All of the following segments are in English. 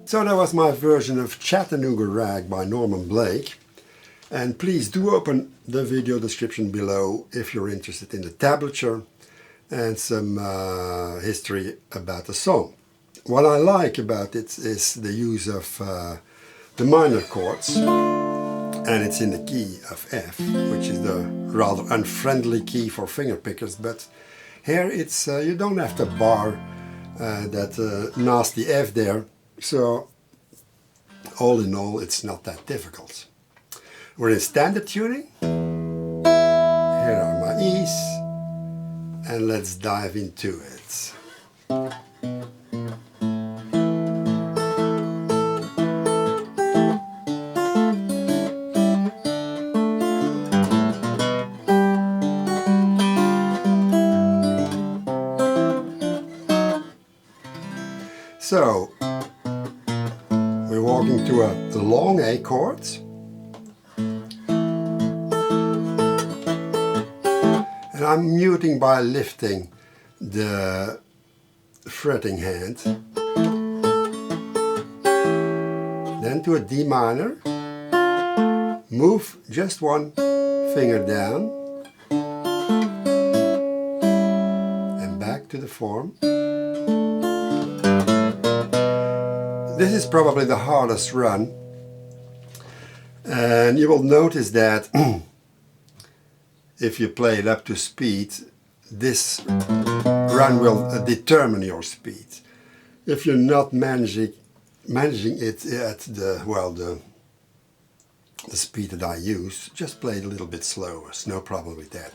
So that was my version of Chattanooga Rag by Norman Blake. And please do open the video description below if you're interested in the tablature and some history about the song. What I like about it is the use of the minor chords, and it's in the key of F, which is the rather unfriendly key for fingerpickers, but here it's you don't have to bar that nasty F there, so all in all it's not that difficult. We're in standard tuning. Here are my E's, and let's dive into it. So, we're walking to a long A chord, and I'm muting by lifting the fretting hand, then to a D minor, move just one finger down, and back to the form. This is probably the hardest run, and you will notice that if you play it up to speed, this run will determine your speed. If you're not managing it at the speed that I use, just play it a little bit slower. There's no problem with that.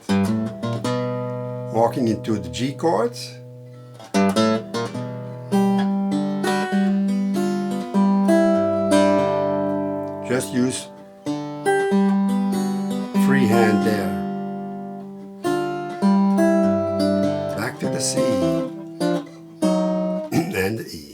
Walking into the G chord. Just use free hand there. Back to the C and the E.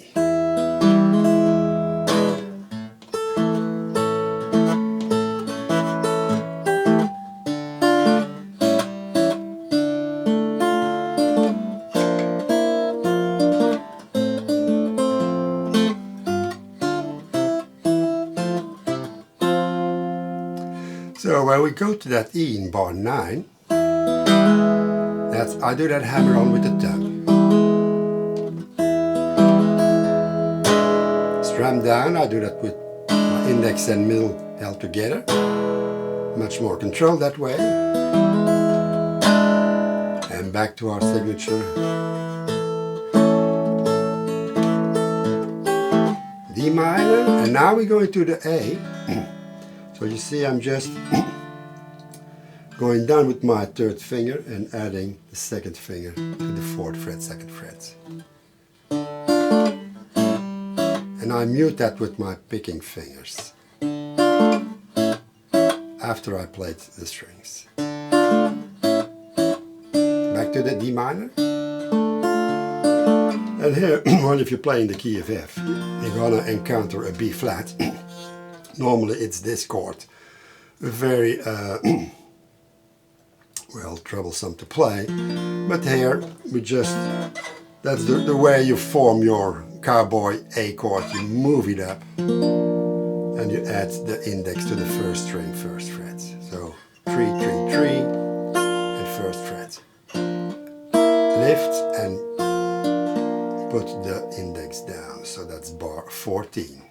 So when we go to that E in bar 9, I do that hammer on with the thumb. Strum down, I do that with my index and middle held together. Much more control that way. And back to our signature. D minor, and now we go into the A. So you see I'm just going down with my third finger and adding the second finger to the 4th fret, 2nd fret. And I mute that with my picking fingers after I played the strings. Back to the D minor. And here, well, if you're playing the key of F, you're gonna encounter a B flat. Normally it's this chord, very well, troublesome to play, but here we just, that's the way you form your cowboy A chord. You move it up and you add the index to the 1st string, 1st fret. So 3, 3, 3 and 1st fret. Lift and put the index down, so that's bar 14.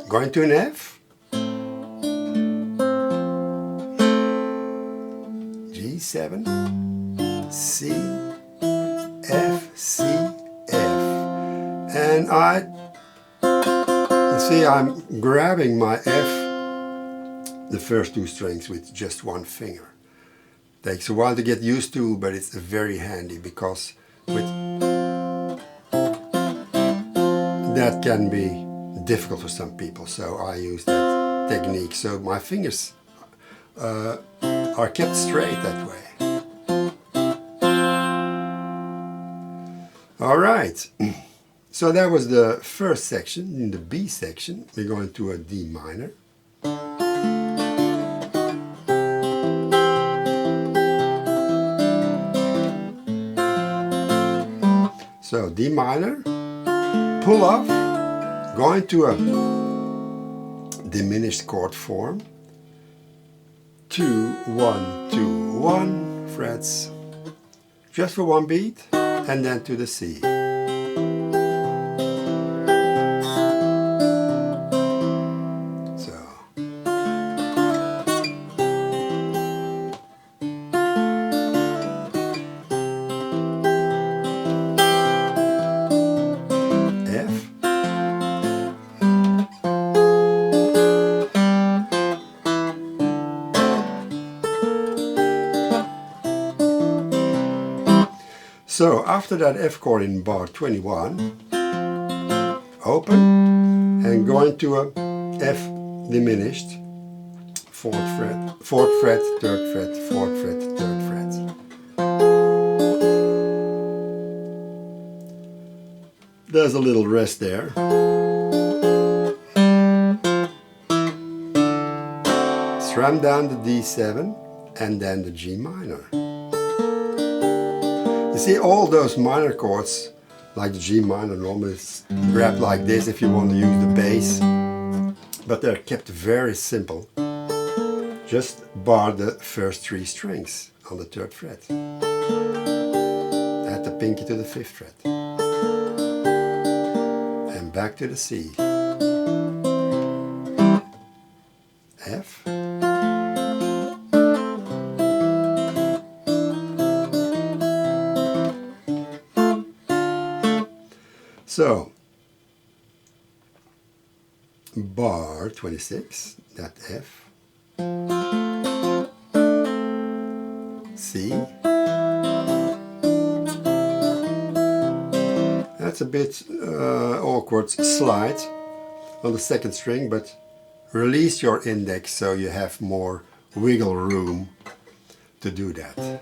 Going to an F, G7, C, F, C, F, and you see I'm grabbing my F, the first 2 strings with just one finger. Takes a while to get used to, but it's very handy because with that can be difficult for some people, so I use that technique. So my fingers are kept straight that way. Alright, so that was the first section. In the B section, we're going to a D minor. So D minor, pull off, go into a diminished chord form, 2, 1, 2, 1 frets, just for one beat, and then to the C. So after that F chord in bar 21, open and go into a F diminished, 4th fret, 4th fret, 3rd fret, 4th fret, 3rd fret. There's a little rest there. Strum down the D7 and then the G minor. You see, all those minor chords, like the G minor, normally is grabbed like this if you want to use the bass, but they're kept very simple. Just bar the first 3 strings on the 3rd fret. Add the pinky to the 5th fret. And back to the C. F. So, bar 26, that F, C, that's a bit awkward slide on the 2nd string, but release your index so you have more wiggle room to do that.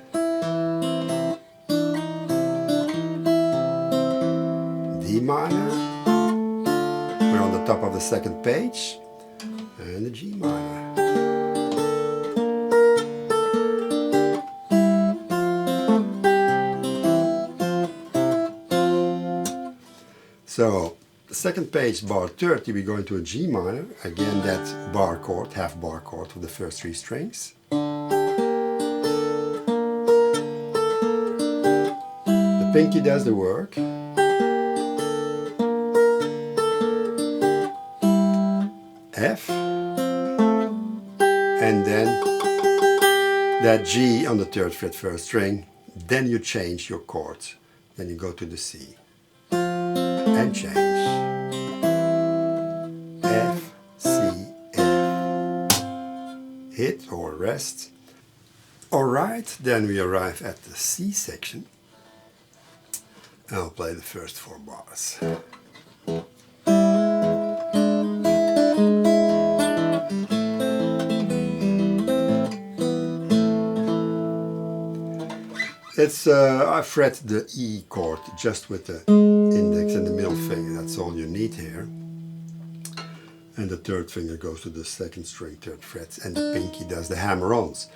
D minor, we're on the top of the 2nd page, and the G minor. So, the 2nd page, bar 30, we go into a G minor, again that bar chord, half bar chord with the first 3 strings. The pinky does the work. F, and then that G on the 3rd fret 1st string, then you change your chords, then you go to the C and change. F, C, F, hit or rest. Alright, then we arrive at the C section. I'll play the first 4 bars. It's I fret the E chord just with the index and the middle finger. That's all you need here. And the 3rd finger goes to the 2nd string, 3rd fret, and the pinky does the hammer-ons.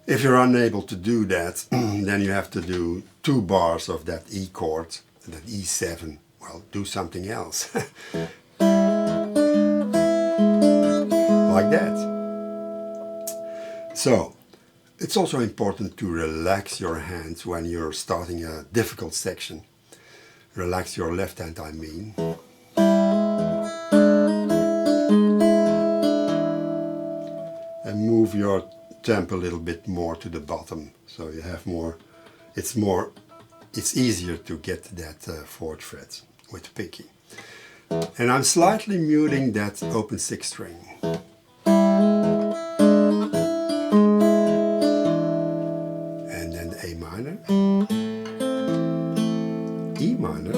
If you're unable to do that, then you have to do 2 bars of that E chord, that E7. Well, do something else. Like that. So, it's also important to relax your hands when you're starting a difficult section. Relax your left hand, I mean. And move your temp a little bit more to the bottom, so you have more, it's easier to get that 4th fret with picky. And I'm slightly muting that open 6th string. And then A minor, E minor.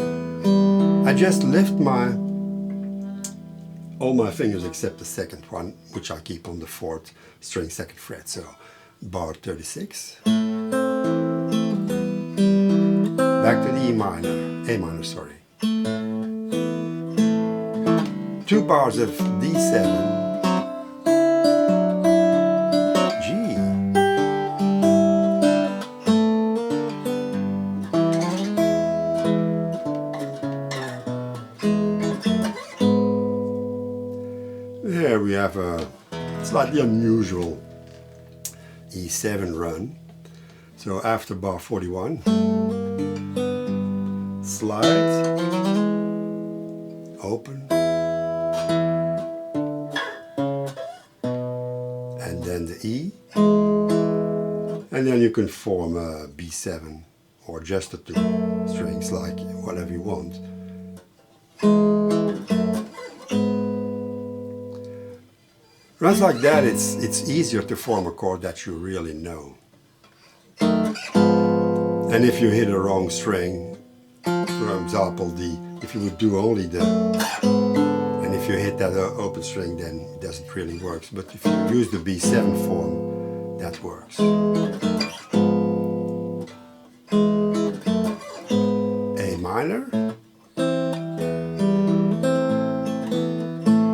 I just lift all my fingers except the 2nd one, which I keep on the 4th string 2nd fret. So bar 36. Back to the A minor, sorry. 2 bars of D7, G, slightly unusual E7 run. So after bar 41, slide, open, and then the E, and then you can form a B7 or just the two strings, like whatever you want. Runs like that, it's easier to form a chord that you really know. And if you hit a wrong string, for example, if you would do only the, and if you hit that open string, then it doesn't really work. But if you use the B7 form, that works. A minor.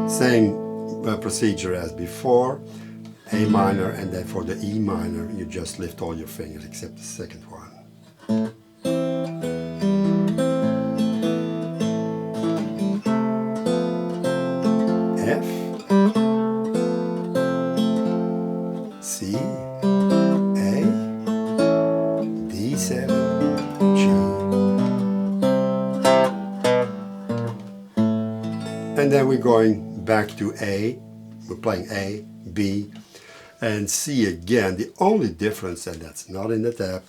Same procedure as before. A minor, and then for the E minor, you just lift all your fingers except the second one. F, C, A, D7, G. And then we're going back to A. We're playing A, B, and C again. The only difference, and that's not in the tab,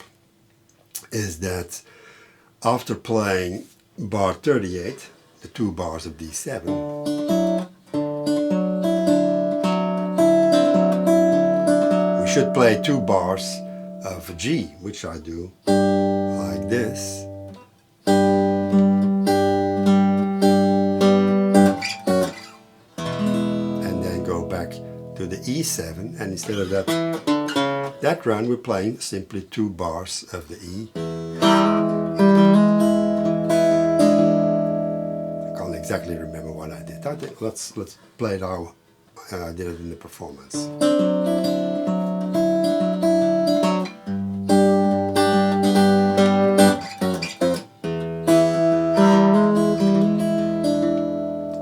is that after playing bar 38, the 2 bars of D7, we should play 2 bars of G, which I do like this. And then go back to the E7, and instead of that run, we're playing simply 2 bars of the E. I can't exactly remember what I did. Let's play it how I did it in the performance.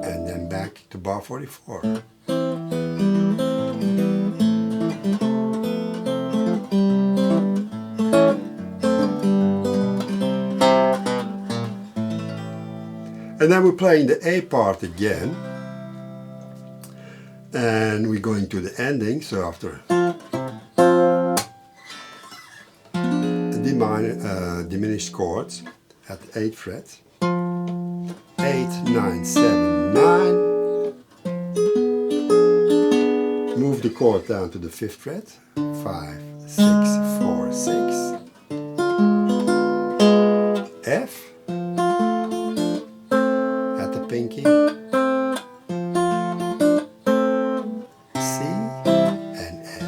And then back to bar 44. And then we're playing the A part again, and we're going to the ending. So after D minor, diminished chords at the 8th fret, 8, 9, 7, 9. Move the chord down to the 5th fret, 5, 6, 4, 6. F. Pinky, C, and F.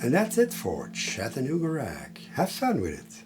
And that's it for Chattanooga Rag. Have fun with it.